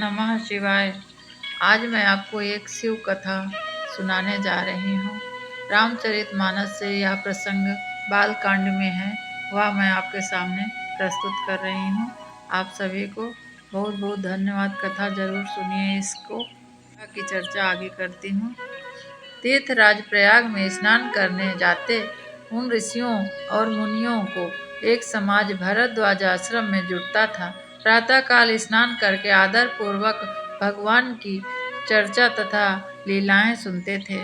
नमः शिवाय। आज मैं आपको एक शिव कथा सुनाने जा रही हूँ। रामचरितमानस से यह प्रसंग बालकांड में है, वह मैं आपके सामने प्रस्तुत कर रही हूँ। आप सभी को बहुत बहुत धन्यवाद। कथा जरूर सुनिए इसको। कथा की चर्चा आगे करती हूँ। तीर्थराज प्रयाग में स्नान करने जाते उन ऋषियों और मुनियों को एक समाज भरद्वाज आश्रम में जुटता था। प्रातःकाल स्नान करके आदर पूर्वक भगवान की चर्चा तथा लीलाएं सुनते थे।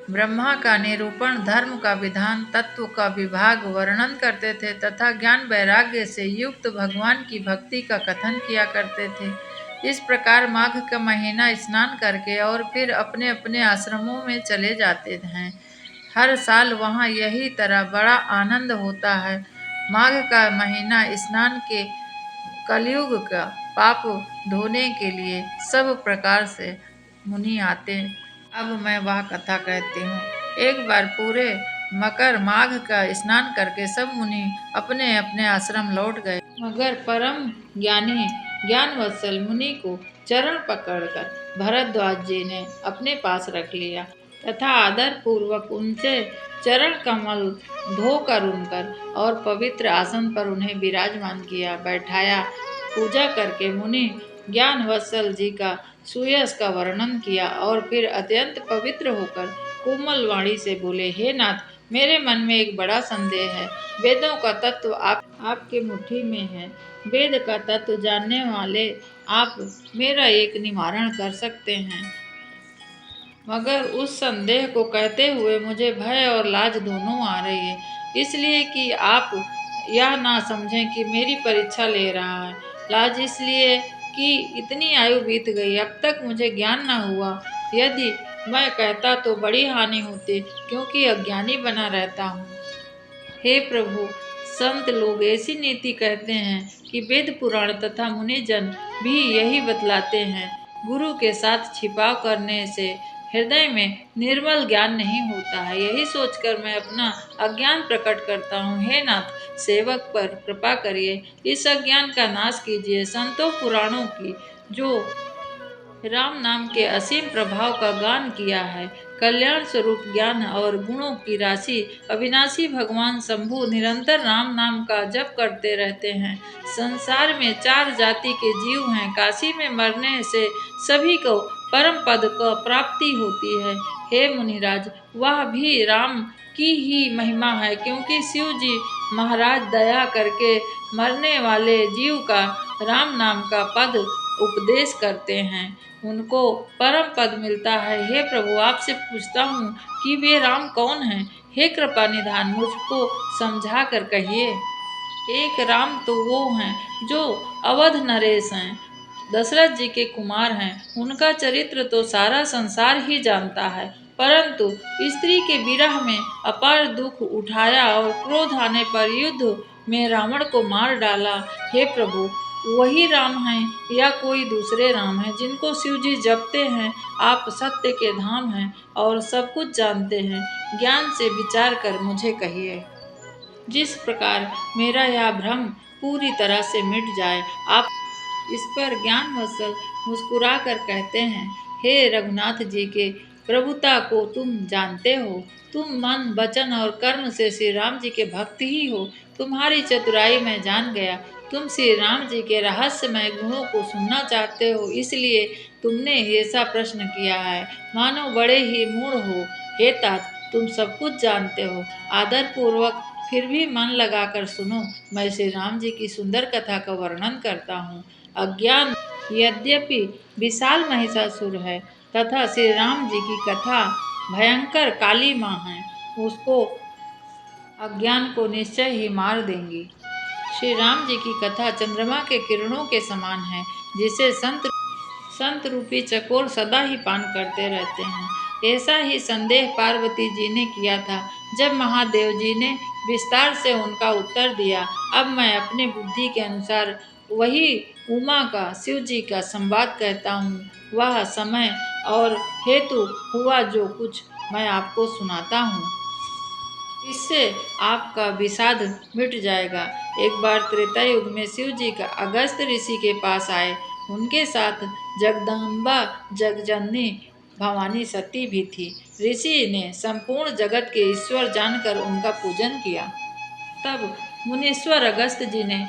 ब्रह्मा का निरूपण, धर्म का विधान, तत्व का विभाग वर्णन करते थे तथा ज्ञान वैराग्य से युक्त भगवान की भक्ति का कथन किया करते थे। इस प्रकार माघ का महीना स्नान करके और फिर अपने अपने आश्रमों में चले जाते हैं। हर साल वहाँ यही तरह बड़ा आनंद होता है। माघ का महीना स्नान के कलयुग का पाप धोने के लिए सब प्रकार से मुनि आते। अब मैं वह कथा कहती हूँ। एक बार पूरे मकर माघ का स्नान करके सब मुनि अपने अपने आश्रम लौट गए, मगर परम ज्ञानी ज्ञानवत्सल मुनि को चरण पकड़कर भरद्वाज जी ने अपने पास रख लिया तथा आदर पूर्वक उनसे चरण कमल धोकर उनकर और पवित्र आसन पर उन्हें विराजमान किया, बैठाया। पूजा करके मुनि ज्ञानवत्सल जी का सुयश का वर्णन किया और फिर अत्यंत पवित्र होकर कोमल वाणी से बोले, हे नाथ, मेरे मन में एक बड़ा संदेह है। वेदों का तत्व आपके मुट्ठी में है। वेद का तत्व जानने वाले आप मेरा एक निवारण कर सकते हैं, मगर उस संदेह को कहते हुए मुझे भय और लाज दोनों आ रही है, इसलिए कि आप यह ना समझें कि मेरी परीक्षा ले रहा है। लाज इसलिए कि इतनी आयु बीत गई, अब तक मुझे ज्ञान न हुआ। यदि मैं कहता तो बड़ी हानि होती, क्योंकि अज्ञानी बना रहता हूँ। हे प्रभु, संत लोग ऐसी नीति कहते हैं कि वेद पुराण तथा मुनिजन भी यही बतलाते हैं। गुरु के साथ छिपाव करने से हृदय में निर्मल ज्ञान नहीं होता है। यही सोचकर मैं अपना अज्ञान प्रकट करता हूँ। हे नाथ, सेवक पर कृपा करिए, इस अज्ञान का नाश कीजिए। संतों पुराणों की जो राम नाम के असीम प्रभाव का गान किया है, कल्याण स्वरूप ज्ञान और गुणों की राशि अविनाशी भगवान शंभु निरंतर राम नाम का जप करते रहते हैं। संसार में 4 जाति के जीव हैं। काशी में मरने से सभी को परम पद को प्राप्ति होती है। हे मुनिराज, वह भी राम की ही महिमा है, क्योंकि शिव जी महाराज दया करके मरने वाले जीव का राम नाम का पद उपदेश करते हैं, उनको परम पद मिलता है। हे प्रभु, आपसे पूछता हूँ कि वे राम कौन हैं? हे कृपा निधान, मुझको समझा कर कहिए। एक राम तो वो हैं जो अवध नरेश हैं, दशरथ जी के कुमार हैं। उनका चरित्र तो सारा संसार ही जानता है, परंतु स्त्री के विरह में अपार दुख उठाया और क्रोध आने पर युद्ध में रावण को मार डाला। हे प्रभु, वही राम हैं या कोई दूसरे राम हैं जिनको शिव जी जपते हैं? आप सत्य के धाम हैं और सब कुछ जानते हैं। ज्ञान से विचार कर मुझे कहिए, जिस प्रकार मेरा यह भ्रम पूरी तरह से मिट जाए। आप इस पर ज्ञानवत्सल मुस्कुरा कर कहते हैं, हे रघुनाथ जी के प्रभुता को तुम जानते हो। तुम मन, वचन और कर्म से श्री राम जी के भक्त ही हो। तुम्हारी चतुराई मैं जान गया। तुम श्री राम जी के रहस्यमय गुणों को सुनना चाहते हो, इसलिए तुमने ऐसा प्रश्न किया है, मानो बड़े ही मूढ़ हो। हे तात, तुम सब कुछ जानते हो। आदर पूर्वक फिर भी मन लगाकर सुनो। मैं श्री राम जी की सुंदर कथा का वर्णन करता हूँ। अज्ञान यद्यपि विशाल महिषासुर है, तथा श्री राम जी की कथा भयंकर काली माँ है, उसको अज्ञान को निश्चय ही मार देंगी। श्री राम जी की कथा चंद्रमा के किरणों के समान है, जिसे संत रूपी चकोर सदा ही पान करते रहते हैं। ऐसा ही संदेह पार्वती जी ने किया था, जब महादेव जी ने विस्तार से उनका उत्तर दिया। अब मैं अपने बुद्धि के अनुसार वही उमा का शिव जी का संवाद कहता हूँ। वह समय और हेतु हुआ जो कुछ मैं आपको सुनाता हूँ, इससे आपका विषाद मिट जाएगा। एक बार त्रेता युग में शिव जी का अगस्त्य ऋषि के पास आए। उनके साथ जगदम्बा जगजननी भवानी सती भी थी। ऋषि ने संपूर्ण जगत के ईश्वर जानकर उनका पूजन किया। तब मुनीश्वर अगस्त जी ने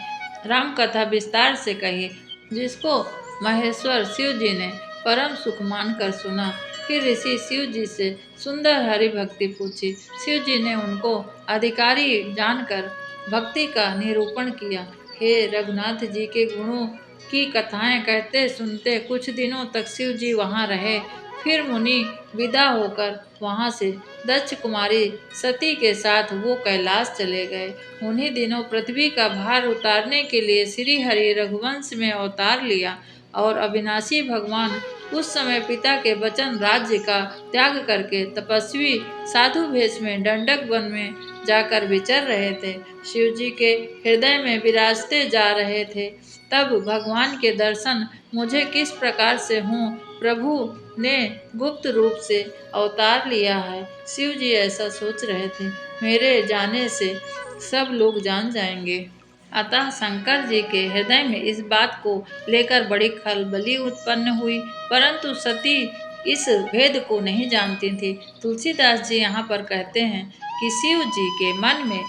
राम कथा विस्तार से कही, जिसको महेश्वर शिव जी ने परम सुख मानकर सुना। फिर ऋषि शिव जी से सुंदर हरि भक्ति पूछी। शिव जी ने उनको अधिकारी जानकर भक्ति का निरूपण किया। हे रघुनाथ जी के गुणों की कथाएं कहते सुनते कुछ दिनों तक शिव जी वहाँ रहे। फिर मुनि विदा होकर वहाँ से दक्ष कुमारी सती के साथ वो कैलाश चले गए। उन्हीं दिनों पृथ्वी का भार उतारने के लिए श्री हरि रघुवंश में अवतार लिया और अविनाशी भगवान उस समय पिता के वचन राज्य का त्याग करके तपस्वी साधु भेष में दंडक वन में जाकर विचर रहे थे। शिव जी के हृदय में विराजते जा रहे थे। तब भगवान के दर्शन मुझे किस प्रकार से हों, प्रभु ने गुप्त रूप से अवतार लिया है। शिव जी ऐसा सोच रहे थे, मेरे जाने से सब लोग जान जाएंगे। अतः शंकर जी के हृदय में इस बात को लेकर बड़ी खलबली उत्पन्न हुई, परंतु सती इस भेद को नहीं जानती थी। तुलसीदास जी यहाँ पर कहते हैं कि शिव जी के मन में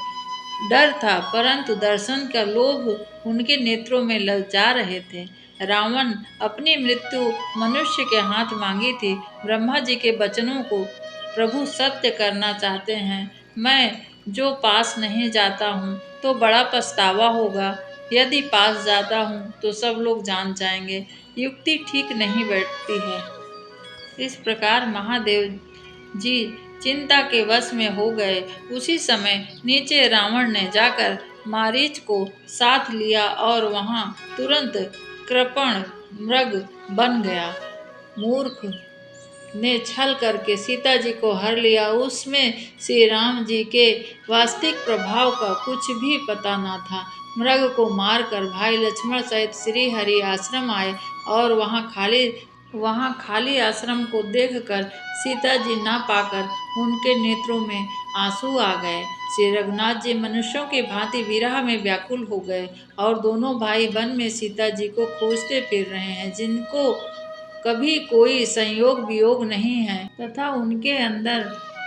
डर था, परंतु दर्शन का लोभ उनके नेत्रों में ललचा रहे थे। रावण अपनी मृत्यु मनुष्य के हाथ मांगी थी। ब्रह्मा जी के वचनों को प्रभु सत्य करना चाहते हैं। मैं जो पास नहीं जाता हूँ तो बड़ा पछतावा होगा, यदि पास जाता हूँ तो सब लोग जान जाएंगे। युक्ति ठीक नहीं बैठती है। इस प्रकार महादेव जी चिंता के वश में हो गए। उसी समय नीचे रावण ने जाकर मारीच को साथ लिया और वहां तुरंत कृपण मृग बन गया। मूर्ख ने छल करके सीता जी को हर लिया। उसमें श्री राम जी के वास्तविक प्रभाव का कुछ भी पता न था। मृग को मारकर भाई लक्ष्मण सहित श्री हरि आश्रम आए और वहाँ खाली आश्रम को देखकर सीता जी ना पाकर उनके नेत्रों में आंसू आ गए। श्री रघुनाथ जी मनुष्यों की भांति विरह में व्याकुल हो गए और दोनों भाई वन में सीता जी को खोजते फिर रहे हैं, जिनको कभी कोई संयोग वियोग नहीं है तथा उनके अंदर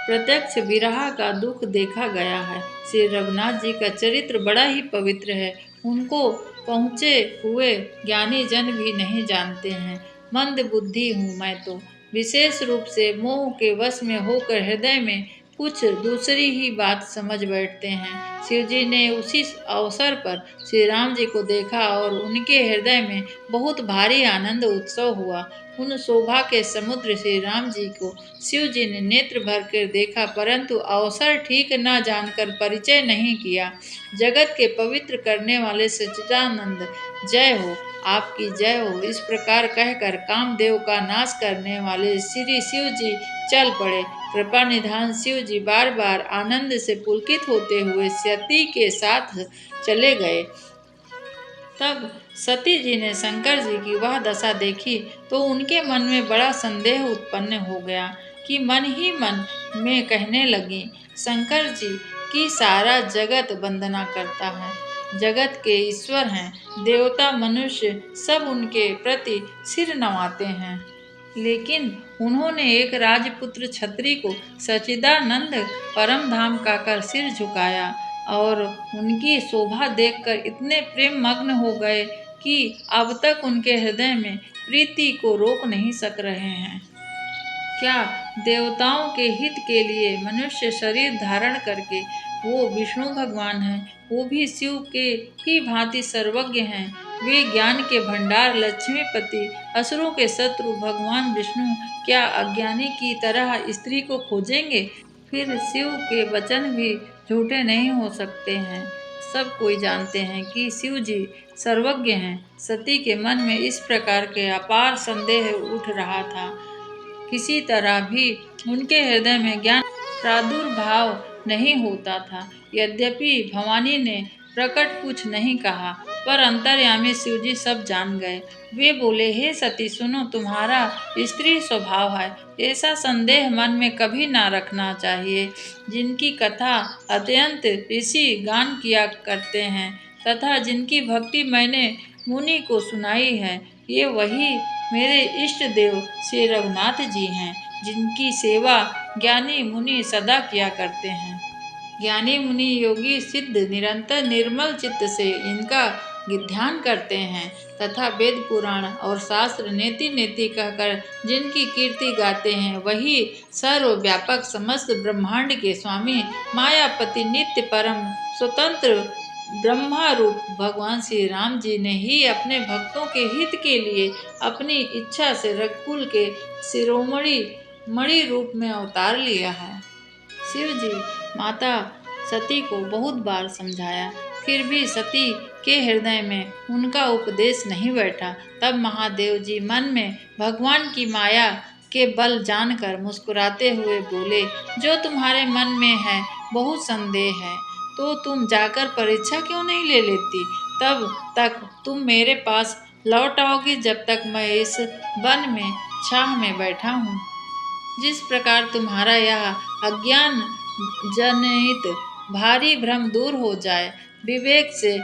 प्रत्यक्ष विरह का दुख देखा गया है। श्री रघुनाथ जी का चरित्र बड़ा ही पवित्र है। उनको पहुँचे हुए ज्ञानी जन भी नहीं जानते हैं। मंद बुद्धि हूँ मैं तो, विशेष रूप से मोह के वश में होकर हृदय में कुछ दूसरी ही बात समझ बैठते हैं। शिव जी ने उसी अवसर पर श्री राम जी को देखा और उनके हृदय में बहुत भारी आनंद उत्सव हुआ। उन शोभा के समुद्र श्री राम जी को शिव जी ने नेत्र भर कर देखा, परंतु अवसर ठीक न जानकर परिचय नहीं किया। जगत के पवित्र करने वाले सच्चिदानंद जय हो, आपकी जय हो, इस प्रकार कहकर कामदेव का नाश करने वाले श्री शिव जी चल पड़े। कृपा निधान शिव जी बार बार आनंद से पुलकित होते हुए सती के साथ चले गए। तब सती जी ने शंकर जी की वह दशा देखी तो उनके मन में बड़ा संदेह उत्पन्न हो गया कि मन ही मन में कहने लगी, शंकर जी की सारा जगत वंदना करता है, जगत के ईश्वर हैं, देवता मनुष्य सब उनके प्रति सिर नवाते हैं, लेकिन उन्होंने एक राजपुत्र छत्री को सच्चिदानंद परम धाम कहकर सिर झुकाया और उनकी शोभा देखकर इतने प्रेम मग्न हो गए कि अब तक उनके हृदय में प्रीति को रोक नहीं सक रहे हैं। क्या देवताओं के हित के लिए मनुष्य शरीर धारण करके वो विष्णु भगवान हैं, वो भी शिव के ही भांति सर्वज्ञ हैं। वे ज्ञान के भंडार लक्ष्मीपति असुरों के शत्रु भगवान विष्णु क्या अज्ञानी की तरह स्त्री को खोजेंगे? फिर शिव के वचन भी झूठे नहीं हो सकते हैं। सब कोई जानते हैं कि शिव जी सर्वज्ञ हैं। सती के मन में इस प्रकार के अपार संदेह उठ रहा था। किसी तरह भी उनके हृदय में ज्ञान प्रादुर्भाव नहीं होता था। यद्यपि भवानी ने प्रकट कुछ नहीं कहा, पर अंतर्यामी शिवजी सब जान गए। वे बोले, हे सती सुनो, तुम्हारा स्त्री स्वभाव है, ऐसा संदेह मन में कभी ना रखना चाहिए। जिनकी कथा अत्यंत ऋषि गान किया करते हैं तथा जिनकी भक्ति मैंने मुनि को सुनाई है। ये वही मेरे इष्ट देव श्री रघुनाथ जी हैं, जिनकी सेवा ज्ञानी मुनि सदा किया करते हैं। ज्ञानी मुनि योगी सिद्ध निरंतर निर्मल चित्त से इनका ध्यान करते हैं तथा वेद पुराण और शास्त्र नेति नेति कहकर जिनकी कीर्ति गाते हैं, वही सर्वव्यापक समस्त ब्रह्मांड के स्वामी मायापति नित्य परम स्वतंत्र ब्रह्मा रूप भगवान श्री राम जी ने ही अपने भक्तों के हित के लिए अपनी इच्छा से रघुकुल के शिरोमणि मणि रूप में अवतार लिया है। शिव जी माता सती को बहुत बार समझाया, फिर भी सती के हृदय में उनका उपदेश नहीं बैठा। तब महादेव जी मन में भगवान की माया के बल जानकर मुस्कुराते हुए बोले, जो तुम्हारे मन में है बहुत संदेह है, तो तुम जाकर परीक्षा क्यों नहीं ले लेती? तब तक तुम मेरे पास लौट आओगी जब तक मैं इस वन में छाह में बैठा हूँ। जिस प्रकार तुम्हारा यह अज्ञान जनित भारी भ्रम दूर हो जाए, विवेक से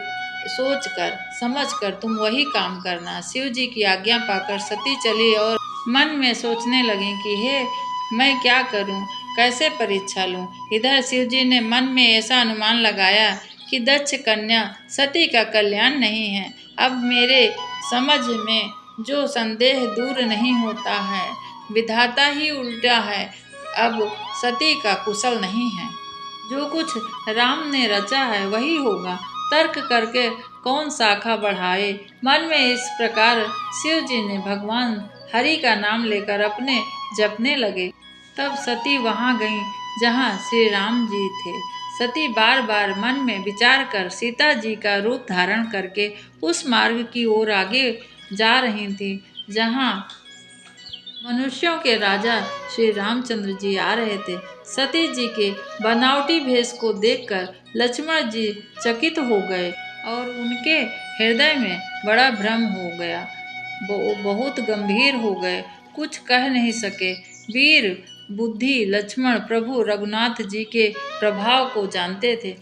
सोचकर समझकर तुम वही काम करना। शिव जी की आज्ञा पाकर सती चली और मन में सोचने लगी कि हे मैं क्या करूं, कैसे परीक्षा लूं। इधर शिव जी ने मन में ऐसा अनुमान लगाया कि दक्ष कन्या सती का कल्याण नहीं है। अब मेरे समझ में जो संदेह दूर नहीं होता है, विधाता ही उल्टा है, अब सती का कुशल नहीं है। जो कुछ राम ने रचा है वही होगा, तर्क करके कौन शाखा बढ़ाए। मन में इस प्रकार शिव जी ने भगवान हरि का नाम लेकर अपने जपने लगे। तब सती वहां गईं जहां श्री राम जी थे। सती बार बार मन में विचार कर सीता जी का रूप धारण करके उस मार्ग की ओर आगे जा रही थी जहां मनुष्यों के राजा श्री रामचंद्र जी आ रहे थे। सती जी के बनावटी भेष को देखकर लक्ष्मण जी चकित हो गए और उनके हृदय में बड़ा भ्रम हो गया। वो बहुत गंभीर हो गए, कुछ कह नहीं सके। वीर बुद्धि लक्ष्मण प्रभु रघुनाथ जी के प्रभाव को जानते थे।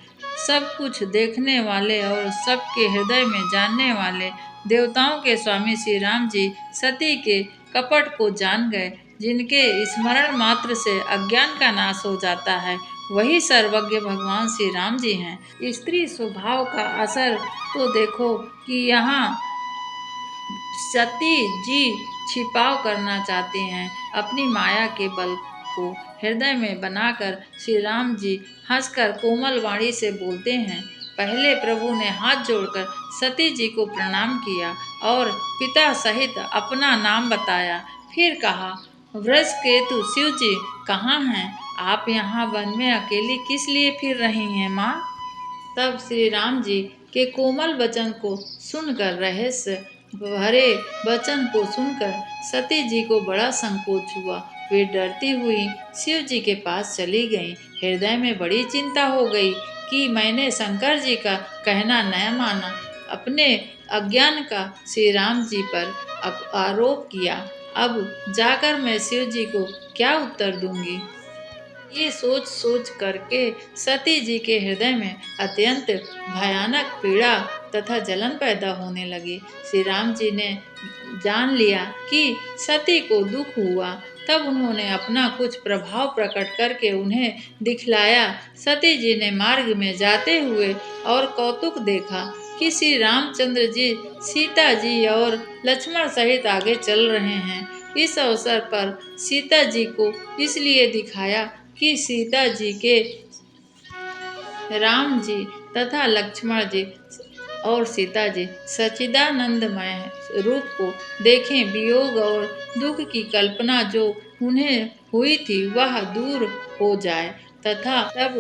सब कुछ देखने वाले और सबके हृदय में जानने वाले देवताओं के स्वामी श्री राम जी सती के कपट को जान गए। जिनके स्मरण मात्र से अज्ञान का नाश हो जाता है, वही सर्वज्ञ भगवान श्री राम जी हैं। स्त्री स्वभाव का असर तो देखो कि यहाँ सती जी छिपाव करना चाहते हैं। अपनी माया के बल को हृदय में बनाकर श्री राम जी हंसकर कोमल वाणी से बोलते हैं। पहले प्रभु ने हाथ जोड़कर सती जी को प्रणाम किया और पिता सहित अपना नाम बताया। फिर कहा, वृषकेतु शिव जी कहाँ हैं? आप यहाँ वन में अकेली किस लिए फिर रही हैं माँ? तब श्री राम जी के कोमल वचन को सुनकर रहस्य भरे वचन को सुनकर सती जी को बड़ा संकोच हुआ। वे डरती हुई शिव जी के पास चली गईं। हृदय में बड़ी चिंता हो गई कि मैंने शंकर जी का कहना न माना, अपने अज्ञान का श्री राम जी पर आरोप किया। अब जाकर मैं शिव जी को क्या उत्तर दूंगी? ये सोच सोच करके सती जी के हृदय में अत्यंत भयानक पीड़ा तथा जलन पैदा होने लगी। श्री राम जी ने जान लिया कि सती को दुख हुआ। तब उन्होंने अपना कुछ प्रभाव प्रकट करके उन्हें दिखलाया। सती जी ने मार्ग में जाते हुए और कौतुक देखा कि श्री रामचंद्र जी सीता जी और लक्ष्मण सहित आगे चल रहे हैं। इस अवसर पर सीता जी को इसलिए दिखाया कि सीता जी के राम जी तथा लक्ष्मण जी और सीता जी सच्चिदानंदमय रूप को देखें, वियोग और दुख की कल्पना जो उन्हें हुई थी वह दूर हो जाए। तथा तब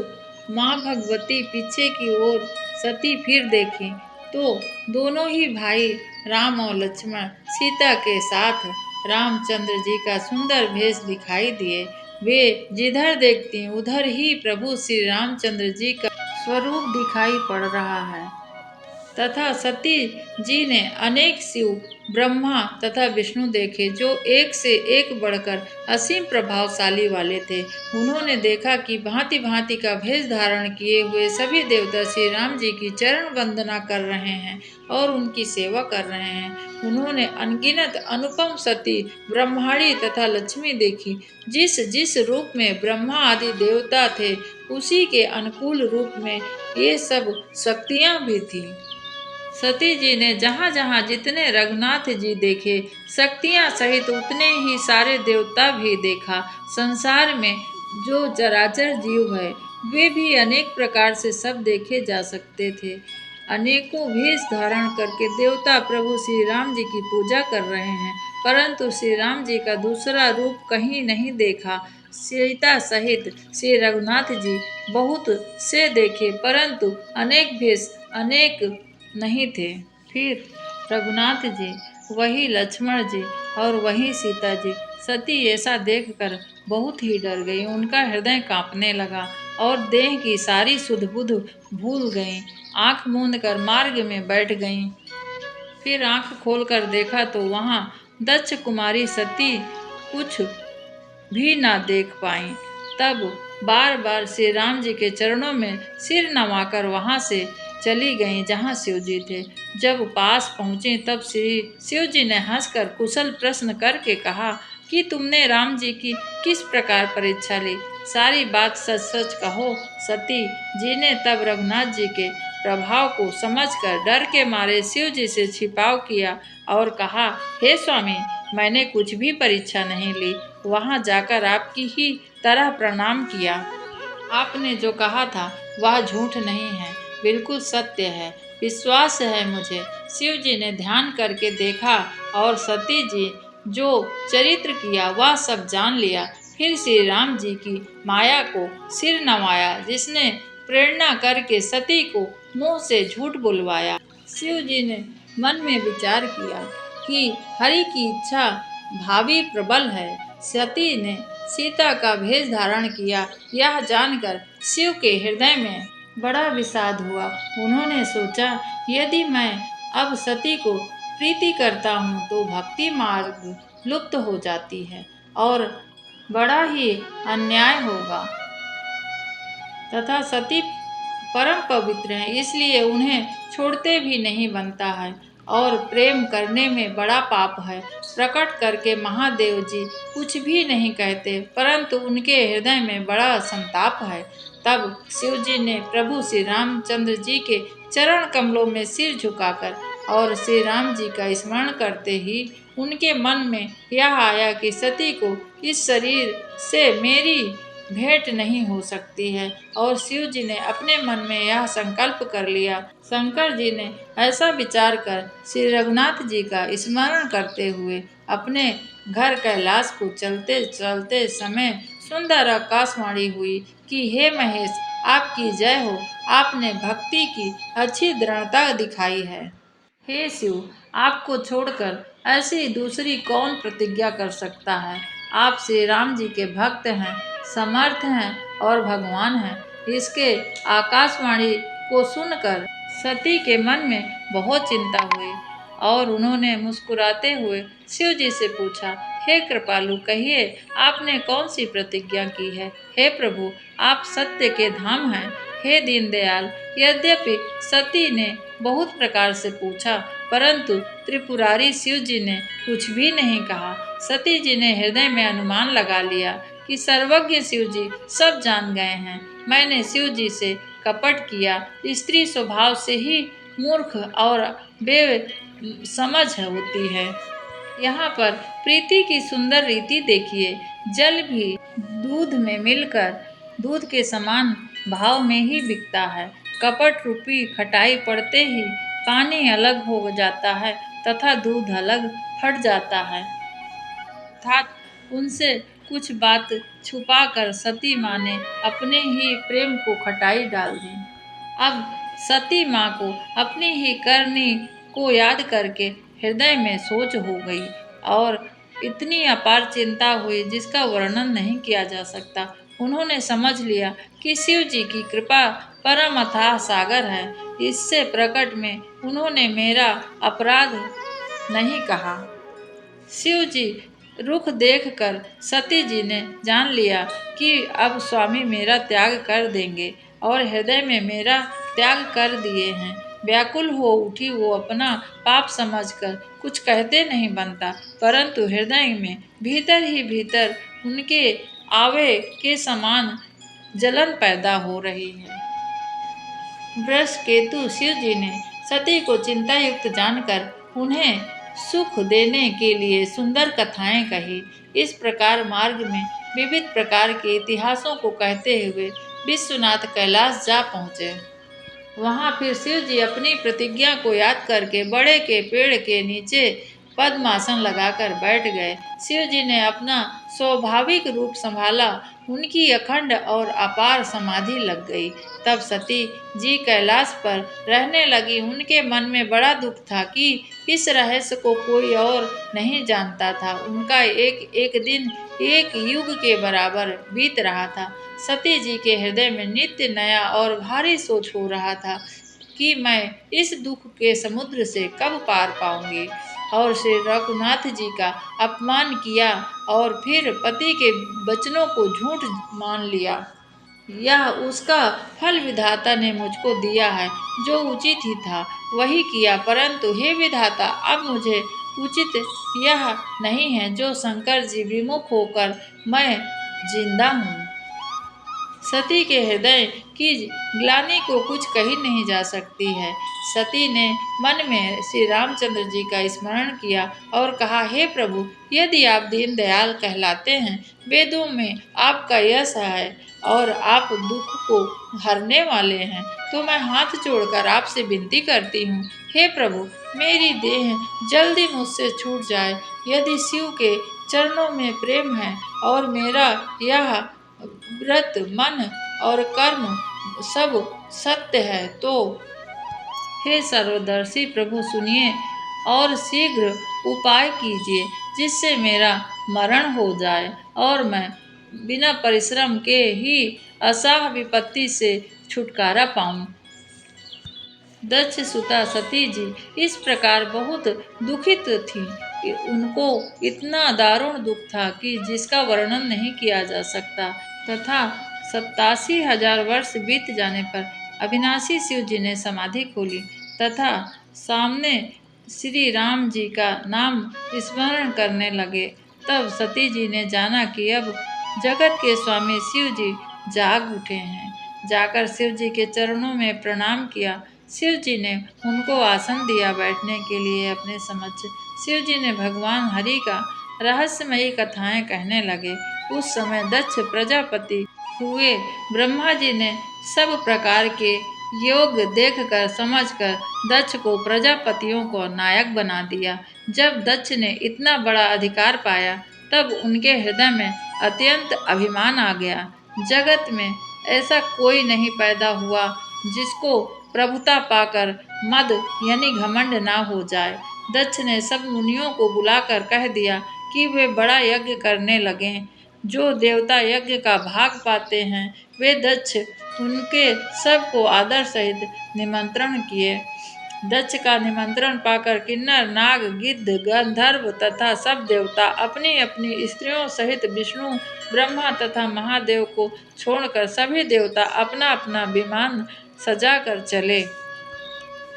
माँ भगवती पीछे की ओर सती फिर देखी तो दोनों ही भाई राम और लक्ष्मण सीता के साथ रामचंद्र जी का सुंदर भेष दिखाई दिए। वे जिधर देखती उधर ही प्रभु श्री रामचंद्र जी का स्वरूप दिखाई पड़ रहा है। तथा सती जी ने अनेक शिव, ब्रह्मा तथा विष्णु देखे जो एक से एक बढ़कर असीम प्रभावशाली वाले थे। उन्होंने देखा कि भांति भांति का भेष धारण किए हुए सभी देवता श्री राम जी की चरण वंदना कर रहे हैं और उनकी सेवा कर रहे हैं। उन्होंने अनगिनत अनुपम सती, ब्रह्माणी तथा लक्ष्मी देखी। जिस जिस रूप में ब्रह्मा आदि देवता थे, उसी के अनुकूल रूप में ये सब शक्तियां भी थी। सती जी ने जहाँ जहाँ जितने रघुनाथ जी देखे, शक्तियाँ सहित उतने ही सारे देवता भी देखा। संसार में जो चराचर जीव है, वे भी अनेक प्रकार से सब देखे जा सकते थे। अनेकों भेष धारण करके देवता प्रभु श्री राम जी की पूजा कर रहे हैं, परंतु श्री राम जी का दूसरा रूप कहीं नहीं देखा। सीता सहित श्री रघुनाथ जी बहुत से देखे, परंतु अनेक भेष अनेक नहीं थे। फिर रघुनाथ जी, वही लक्ष्मण जी और वही सीता जी। सती ऐसा देखकर बहुत ही डर गई। उनका हृदय कांपने लगा और देह की सारी सुध बुध भूल गईं। आंख मूंद कर मार्ग में बैठ गईं। फिर आंख खोलकर देखा तो वहाँ दक्ष कुमारी सती कुछ भी ना देख पाई। तब बार बार श्री राम जी के चरणों में सिर नवाकर वहां से चली गईं जहां शिव जी थे। जब पास पहुंचे तब श्री शिव जी ने हंसकर कुशल प्रश्न करके कहा कि तुमने राम जी की किस प्रकार परीक्षा ली, सारी बात सच सच कहो। सती जी ने तब रघुनाथ जी के प्रभाव को समझकर डर के मारे शिव जी से छिपाव किया और कहा, हे स्वामी, मैंने कुछ भी परीक्षा नहीं ली। वहां जाकर आपकी ही तरह प्रणाम किया। आपने जो कहा था वह झूठ नहीं है, बिल्कुल सत्य है। विश्वास है मुझे। शिव जी ने ध्यान करके देखा और सती जी जो चरित्र किया वह सब जान लिया। फिर श्री राम जी की माया को सिर नवाया, जिसने प्रेरणा करके सती को मुंह से झूठ बुलवाया। शिव जी ने मन में विचार किया कि हरि की इच्छा भावी प्रबल है। सती ने सीता का भेष धारण किया, यह जानकर शिव के हृदय में बड़ा विषाद हुआ। उन्होंने सोचा, यदि मैं अब सती को प्रीति करता हूँ तो भक्ति मार्ग लुप्त हो जाती है और बड़ा ही अन्याय होगा तथा सती परम पवित्र हैं, इसलिए उन्हें छोड़ते भी नहीं बनता है और प्रेम करने में बड़ा पाप है। प्रकट करके महादेव जी कुछ भी नहीं कहते, परंतु उनके हृदय में बड़ा संताप है। तब शिव जी ने प्रभु श्री रामचंद्र जी के चरण कमलों में सिर झुकाकर और श्री राम जी का स्मरण करते ही उनके मन में यह आया कि सती को इस शरीर से मेरी भेंट नहीं हो सकती है। और शिव जी ने अपने मन में यह संकल्प कर लिया। शंकर जी ने ऐसा विचार कर श्री रघुनाथ जी का स्मरण करते हुए अपने घर कैलाश को चलते चलते समय सुंदर आकाशवाणी हुई कि हे महेश, आपकी जय हो। आपने भक्ति की अच्छी दृढ़ता दिखाई है। हे शिव, आपको छोड़कर ऐसी दूसरी कौन प्रतिज्ञा कर सकता है। आप श्री राम जी के भक्त हैं, समर्थ हैं और भगवान हैं। इसके आकाशवाणी को सुनकर सती के मन में बहुत चिंता हुई और उन्होंने मुस्कुराते हुए शिव जी से पूछा, हे कृपालु, कहिए आपने कौन सी प्रतिज्ञा की है। हे प्रभु, आप सत्य के धाम हैं। हे दीनदयाल, यद्यपि सती ने बहुत प्रकार से पूछा, परंतु त्रिपुरारी शिव जी ने कुछ भी नहीं कहा। सती जी ने हृदय में अनुमान लगा लिया कि सर्वज्ञ शिव जी सब जान गए हैं। मैंने शिव जी से कपट किया। स्त्री स्वभाव से ही मूर्ख और बेसमझ होती है। यहाँ पर प्रीति की सुंदर रीति देखिए। जल भी दूध में मिलकर दूध के समान भाव में ही बिकता है। कपट रूपी खटाई पड़ते ही पानी अलग हो जाता है तथा दूध अलग फट जाता है। अर्थात उनसे कुछ बात छुपाकर सती माँ ने अपने ही प्रेम को खटाई डाल दी। अब सती माँ को अपनी ही करनी को याद करके हृदय में सोच हो गई और इतनी अपार चिंता हुई जिसका वर्णन नहीं किया जा सकता। उन्होंने समझ लिया कि शिव जी की कृपा परम अथाह सागर है। इससे प्रकट में उन्होंने मेरा अपराध नहीं कहा। शिव जी रुख देखकर सती जी ने जान लिया कि अब स्वामी मेरा त्याग कर देंगे और हृदय में मेरा त्याग कर दिए हैं। व्याकुल हो उठी वो अपना पाप समझकर कुछ कहते नहीं बनता, परंतु हृदय में भीतर ही भीतर उनके आवे के समान जलन पैदा हो रही है। वृष केतु शिव जी ने सती को चिंता युक्त जानकर उन्हें सुख देने के लिए सुंदर कथाएं कही। इस प्रकार मार्ग में विविध प्रकार के इतिहासों को कहते हुए विश्वनाथ कैलाश जा पहुँचे। वहां फिर शिव जी अपनी प्रतिज्ञा को याद करके बड़े के पेड़ के नीचे पद्मासन लगाकर बैठ गए। शिव जी ने अपना स्वाभाविक रूप संभाला, उनकी अखंड और अपार समाधि लग गई। तब सती जी कैलाश पर रहने लगी। उनके मन में बड़ा दुख था कि इस रहस्य को कोई और नहीं जानता था। उनका एक एक दिन एक युग के बराबर बीत रहा था। सती जी के हृदय में नित्य नया और भारी सोच हो रहा था कि मैं इस दुख के समुद्र से कब पार पाऊंगी। और श्री रघुनाथ जी का अपमान किया और फिर पति के वचनों को झूठ मान लिया। यह उसका फल विधाता ने मुझको दिया है। जो उचित ही था वही किया, परंतु हे विधाता, अब मुझे उचित यह नहीं है जो शंकर जी विमुख होकर मैं जिंदा हूँ। सती के हृदय की ग्लानि को कुछ कही नहीं जा सकती है। सती ने मन में श्री रामचंद्र जी का स्मरण किया और कहा, हे प्रभु, यदि आप दीनदयाल कहलाते हैं, वेदों में आपका यश है और आप दुख को हरने वाले हैं, तो मैं हाथ जोड़कर आपसे विनती करती हूँ, हे प्रभु, मेरी देह जल्दी मुझसे छूट जाए। यदि शिव के चरणों में प्रेम है और मेरा यह व्रत मन और कर्म सब सत्य है, तो हे सर्वदर्शी प्रभु, सुनिए और शीघ्र उपाय कीजिए जिससे मेरा मरण हो जाए और मैं बिना परिश्रम के ही असाह विपत्ति से छुटकारा पाऊं। दक्ष सुता सती जी इस प्रकार बहुत दुखित थी कि उनको इतना दारुण दुख था कि जिसका वर्णन नहीं किया जा सकता। तथा 87,000 वर्ष बीत जाने पर अविनाशी शिव जी ने समाधि खोली तथा सामने श्री राम जी का नाम स्मरण करने लगे। तब सती जी ने जाना कि अब जगत के स्वामी शिव जी जाग उठे हैं। जाकर शिव जी के चरणों में प्रणाम किया। शिव जी ने उनको आसन दिया बैठने के लिए अपने समक्ष। शिव जी ने भगवान हरि का रहस्यमयी कथाएं कहने लगे। उस समय दक्ष प्रजापति हुए। ब्रह्मा जी ने सब प्रकार के योग देखकर समझकर दक्ष को प्रजापतियों को नायक बना दिया। जब दक्ष ने इतना बड़ा अधिकार पाया तब उनके हृदय में अत्यंत अभिमान आ गया। जगत में ऐसा कोई नहीं पैदा हुआ जिसको प्रभुता पाकर मद यानी घमंड ना हो जाए। दक्ष ने सब मुनियों को बुलाकर कह दिया कि वे बड़ा यज्ञ करने लगे। जो देवता यज्ञ का भाग पाते हैं वे दक्ष उनके सबको आदर सहित निमंत्रण किए। दक्ष का निमंत्रण पाकर किन्नर, नाग, गिद्ध, गंधर्व तथा सब देवता अपनी अपनी स्त्रियों सहित विष्णु, ब्रह्मा तथा महादेव को छोड़कर सभी देवता अपना अपना विमान सजाकर चले।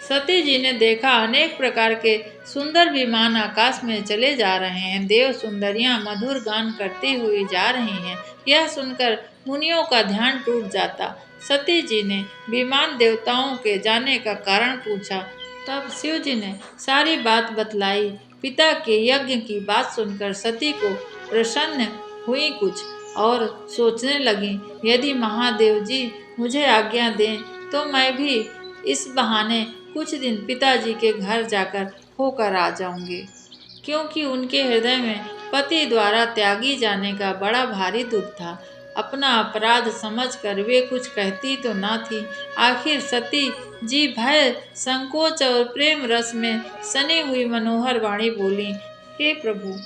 सती जी ने देखा अनेक प्रकार के सुंदर विमान आकाश में चले जा रहे हैं। देव सुंदरियां मधुर गान करती हुई जा रही हैं। यह सुनकर मुनियों का ध्यान टूट जाता। सती जी ने विमान देवताओं के जाने का कारण पूछा। तब शिव जी ने सारी बात बतलाई। पिता के यज्ञ की बात सुनकर सती को प्रसन्न हुई कुछ और सोचने लगी, यदि महादेव जी मुझे आज्ञा दें तो मैं भी इस बहाने कुछ दिन पिताजी के घर जाकर होकर आ जाऊंगी। क्योंकि उनके हृदय में पति द्वारा त्यागी जाने का बड़ा भारी दुख था। अपना अपराध समझकर वे कुछ कहती तो ना थी। आखिर सती जी भय, संकोच और प्रेम रस में सनी हुई मनोहर वाणी बोली, हे प्रभु,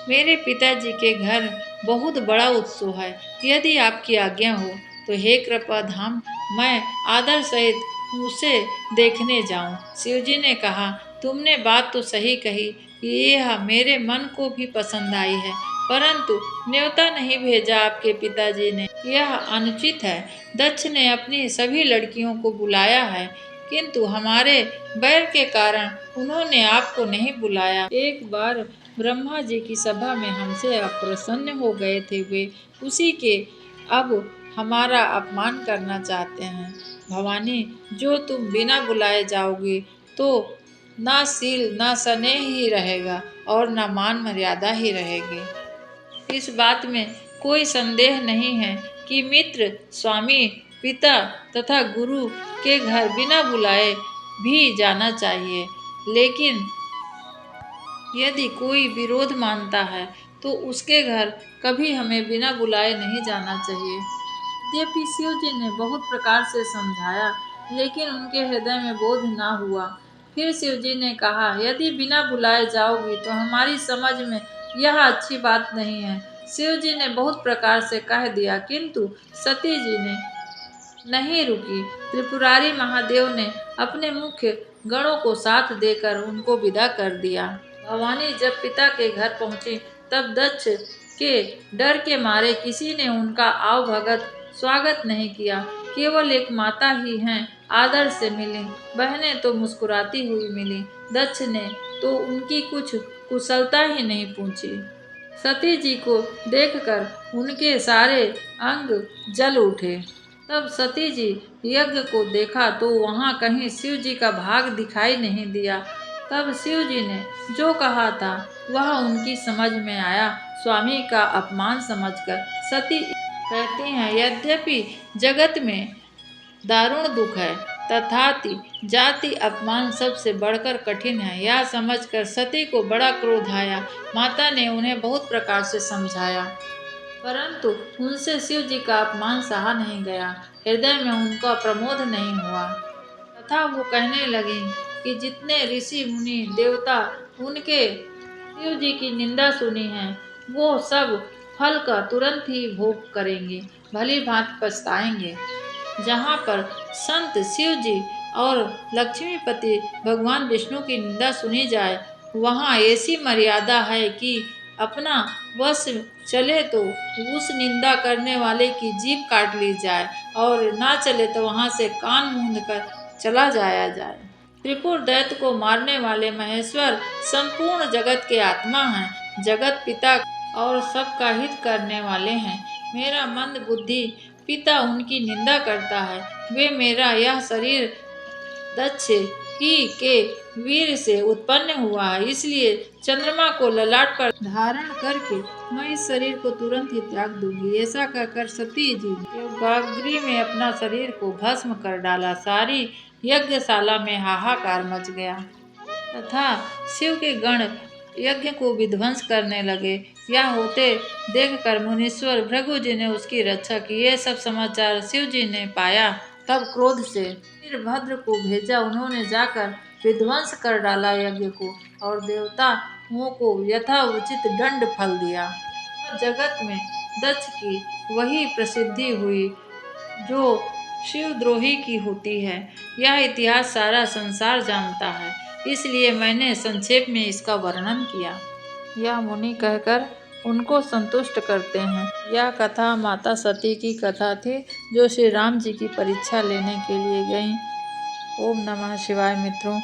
मेरे पिताजी के घर बहुत बड़ा उत्सव है। यदि आपकी आज्ञा हो तो हे कृपा धाम मैं आदर सहित उसे देखने जाऊं। शिवजी ने कहा, तुमने बात तो सही कही, यह मेरे मन को भी पसंद आई है, परंतु न्योता नहीं भेजा आपके पिताजी ने, यह अनुचित है। दक्ष ने अपनी सभी लड़कियों को बुलाया है, किंतु हमारे बैर के कारण उन्होंने आपको नहीं बुलाया। एक बार ब्रह्मा जी की सभा में हमसे अप्रसन्न हो गए थे, वे उसी के अब हमारा अपमान करना चाहते हैं। भवानी, जो तुम बिना बुलाए जाओगी तो ना सील ना स्नेह ही रहेगा और ना मान मर्यादा ही रहेगी। इस बात में कोई संदेह नहीं है कि मित्र, स्वामी, पिता तथा गुरु के घर बिना बुलाए भी जाना चाहिए, लेकिन यदि कोई विरोध मानता है तो उसके घर कभी हमें बिना बुलाए नहीं जाना चाहिए। यद्यपि शिव जी ने बहुत प्रकार से समझाया, लेकिन उनके हृदय में बोध न हुआ। फिर शिव जी ने कहा, यदि बिना बुलाए जाओगी तो हमारी समझ में यह अच्छी बात नहीं है। शिव जी ने बहुत प्रकार से कह दिया, किंतु सती जी ने नहीं रुकी। त्रिपुरारी महादेव ने अपने मुख्य गणों को साथ देकर उनको विदा कर दिया। भवानी जब पिता के घर पहुंची तब दक्ष के डर के मारे किसी ने उनका आवभगत स्वागत नहीं किया। केवल एक माता ही हैं आदर से मिली, बहनें तो मुस्कुराती हुई मिली। दक्ष ने तो उनकी कुछ कुशलता ही नहीं पूछी। सती जी को देखकर उनके सारे अंग जल उठे। तब सती जी यज्ञ को देखा तो वहां कहीं शिव जी का भाग दिखाई नहीं दिया। तब शिव जी ने जो कहा था वह उनकी समझ में आया। स्वामी का अपमान समझकर सती कहती हैं, यद्यपि जगत में दारुण दुख है, तथापि जाति अपमान सबसे बढ़कर कठिन है। यह समझकर सती को बड़ा क्रोध आया। माता ने उन्हें बहुत प्रकार से समझाया, परंतु उनसे शिव जी का अपमान सहा नहीं गया। हृदय में उनका प्रमोद नहीं हुआ तथा वो कहने लगी कि जितने ऋषि मुनि देवता उनके शिव जी की निंदा सुनी है, वो सब फल का तुरंत ही भोग करेंगे, भली भांति पछताएंगे। जहाँ पर संत शिव जी और लक्ष्मीपति भगवान विष्णु की निंदा सुनी जाए, वहाँ ऐसी मर्यादा है कि अपना वश चले तो उस निंदा करने वाले की जीभ काट ली जाए, और ना चले तो वहाँ से कान मूंद कर चला जाया जाए। त्रिपुर दैत्य को मारने वाले महेश्वर संपूर्ण जगत के आत्मा हैं, जगत पिता और सबका हित करने वाले हैं। मेरा मंद बुद्धि पिता उनकी निंदा करता है। वे मेरा यह शरीर दक्ष ही के वीर से उत्पन्न हुआ है, इसलिए चंद्रमा को ललाट पर धारण करके मैं इस शरीर को तुरंत ही त्याग दूंगी। ऐसा कहकर सती जी ने योगाग्नि में अपना शरीर को भस्म कर डाला। सारी यज्ञशाला में हाहाकार मच गया तथा शिव के गण यज्ञ को विध्वंस करने लगे। यह होते देखकर मुनीश्वर भृगु जी ने उसकी रक्षा की। ये सब समाचार शिव जी ने पाया, तब क्रोध से वीरभद्र को भेजा। उन्होंने जाकर विध्वंस कर डाला यज्ञ को और देवताओं को यथा उचित दंड फल दिया। जगत में दक्ष की वही प्रसिद्धि हुई जो शिवद्रोही की होती है। यह इतिहास सारा संसार जानता है, इसलिए मैंने संक्षेप में इसका वर्णन किया। यह मुनि कहकर उनको संतुष्ट करते हैं। यह कथा माता सती की कथा थी, जो श्री राम जी की परीक्षा लेने के लिए गईं। ओम नमः शिवाय। मित्रों,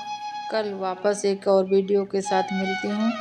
कल वापस एक और वीडियो के साथ मिलती हूँ।